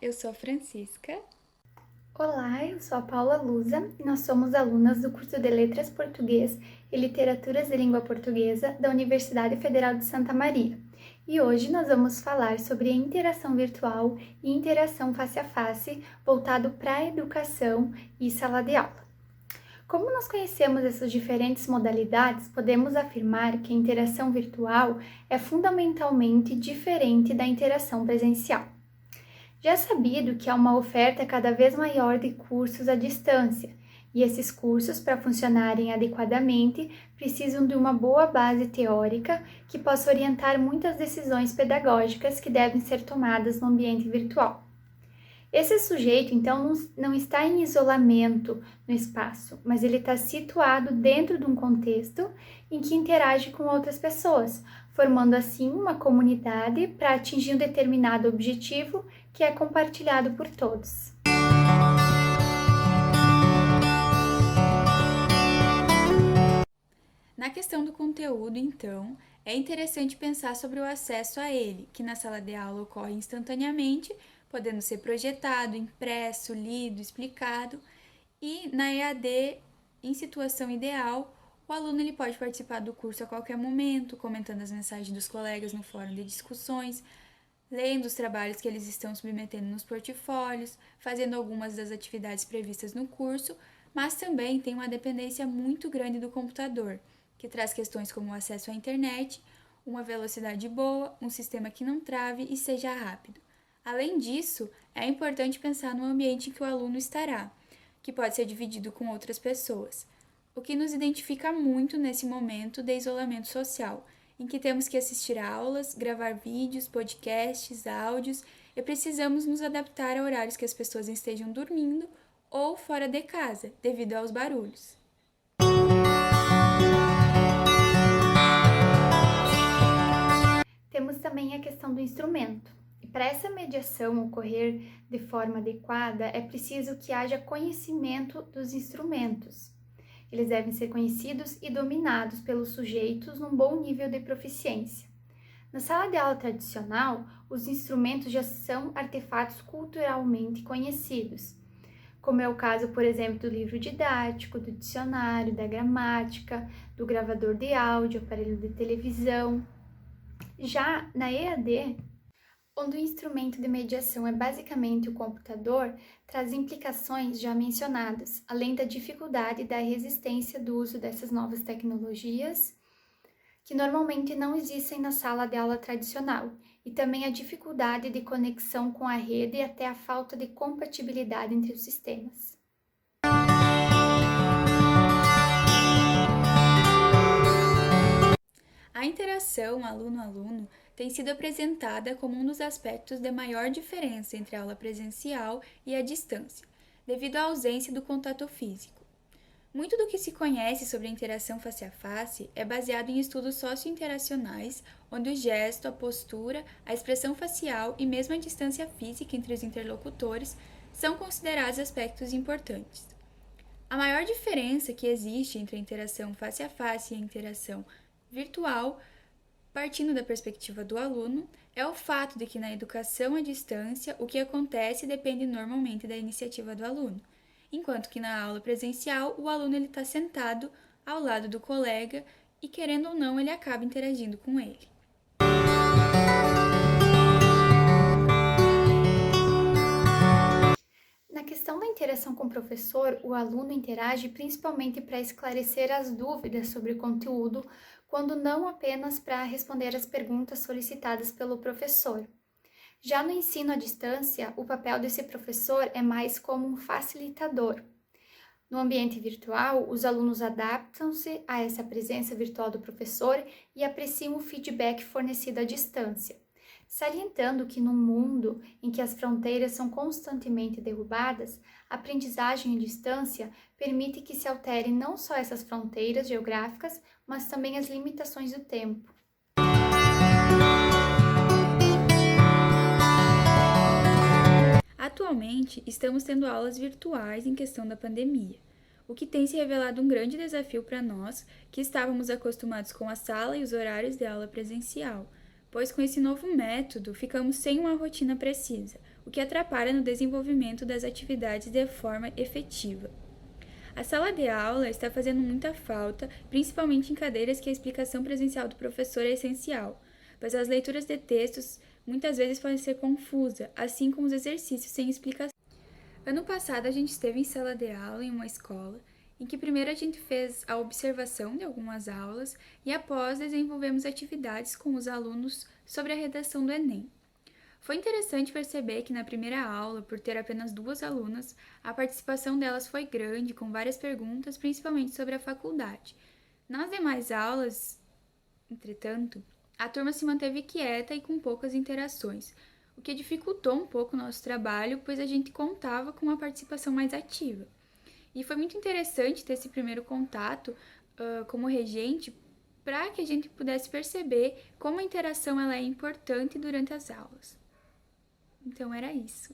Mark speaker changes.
Speaker 1: eu sou a Francisca.
Speaker 2: Olá, eu sou a Paula Lusa e nós somos alunas do curso de Letras Português e Literaturas de Língua Portuguesa da Universidade Federal de Santa Maria. E hoje nós vamos falar sobre a interação virtual e interação face a face voltado para a educação e sala de aula. Como nós conhecemos essas diferentes modalidades, podemos afirmar que a interação virtual é fundamentalmente diferente da interação presencial. Já é sabido que há uma oferta cada vez maior de cursos à distância, e esses cursos, para funcionarem adequadamente, precisam de uma boa base teórica que possa orientar muitas decisões pedagógicas que devem ser tomadas no ambiente virtual. Esse sujeito, então, não está em isolamento no espaço, mas ele está situado dentro de um contexto em que interage com outras pessoas, formando assim uma comunidade para atingir um determinado objetivo que é compartilhado por todos.
Speaker 1: Na questão do conteúdo, então, é interessante pensar sobre o acesso a ele, que na sala de aula ocorre instantaneamente, podendo ser projetado, impresso, lido, explicado, e na EAD, em situação ideal, o aluno ele pode participar do curso a qualquer momento, comentando as mensagens dos colegas no fórum de discussões, lendo os trabalhos que eles estão submetendo nos portfólios, fazendo algumas das atividades previstas no curso, mas também tem uma dependência muito grande do computador, que traz questões como o acesso à internet, uma velocidade boa, um sistema que não trave e seja rápido. Além disso, é importante pensar no ambiente em que o aluno estará, que pode ser dividido com outras pessoas, o que nos identifica muito nesse momento de isolamento social, em que temos que assistir a aulas, gravar vídeos, podcasts, áudios e precisamos nos adaptar a horários que as pessoas estejam dormindo ou fora de casa, devido aos barulhos.
Speaker 2: Temos também a questão do instrumento. E para essa mediação ocorrer de forma adequada, é preciso que haja conhecimento dos instrumentos. Eles devem ser conhecidos e dominados pelos sujeitos num bom nível de proficiência. Na sala de aula tradicional, os instrumentos já são artefatos culturalmente conhecidos, como é o caso, por exemplo, do livro didático, do dicionário, da gramática, do gravador de áudio, aparelho de televisão. Já na EAD, onde o instrumento de mediação é basicamente o computador, traz implicações já mencionadas, além da dificuldade e da resistência do uso dessas novas tecnologias, que normalmente não existem na sala de aula tradicional, e também a dificuldade de conexão com a rede e até a falta de compatibilidade entre os sistemas.
Speaker 1: A interação aluno-aluno tem sido apresentada como um dos aspectos de maior diferença entre a aula presencial e a distância, devido à ausência do contato físico. Muito do que se conhece sobre a interação face a face é baseado em estudos socio-interacionais, onde o gesto, a postura, a expressão facial e mesmo a distância física entre os interlocutores são considerados aspectos importantes. A maior diferença que existe entre a interação face a face e a interação virtual, partindo da perspectiva do aluno, é o fato de que na educação à distância o que acontece depende normalmente da iniciativa do aluno, enquanto que na aula presencial o aluno está sentado ao lado do colega e, querendo ou não, ele acaba interagindo com ele.
Speaker 2: Na questão da interação com o professor, o aluno interage principalmente para esclarecer as dúvidas sobre o conteúdo, quando não apenas para responder às perguntas solicitadas pelo professor. Já no ensino à distância, o papel desse professor é mais como um facilitador. No ambiente virtual, os alunos adaptam-se a essa presença virtual do professor e apreciam o feedback fornecido à distância, salientando que num mundo em que as fronteiras são constantemente derrubadas, a aprendizagem à distância permite que se altere não só essas fronteiras geográficas, mas também as limitações do tempo.
Speaker 1: Atualmente, estamos tendo aulas virtuais em questão da pandemia, o que tem se revelado um grande desafio para nós que estávamos acostumados com a sala e os horários de aula presencial, pois com esse novo método ficamos sem uma rotina precisa, o que atrapalha no desenvolvimento das atividades de forma efetiva. A sala de aula está fazendo muita falta, principalmente em cadeiras que a explicação presencial do professor é essencial, pois as leituras de textos muitas vezes podem ser confusas, assim como os exercícios sem explicação. Ano passado a gente esteve em sala de aula em uma escola, em que primeiro a gente fez a observação de algumas aulas e após desenvolvemos atividades com os alunos sobre a redação do Enem. Foi interessante perceber que na primeira aula, por ter apenas 2 alunas, a participação delas foi grande, com várias perguntas, principalmente sobre a faculdade. Nas demais aulas, entretanto, a turma se manteve quieta e com poucas interações, o que dificultou um pouco o nosso trabalho, pois a gente contava com uma participação mais ativa. E foi muito interessante ter esse primeiro contato como regente para que a gente pudesse perceber como a interação ela é importante durante as aulas. Então era isso.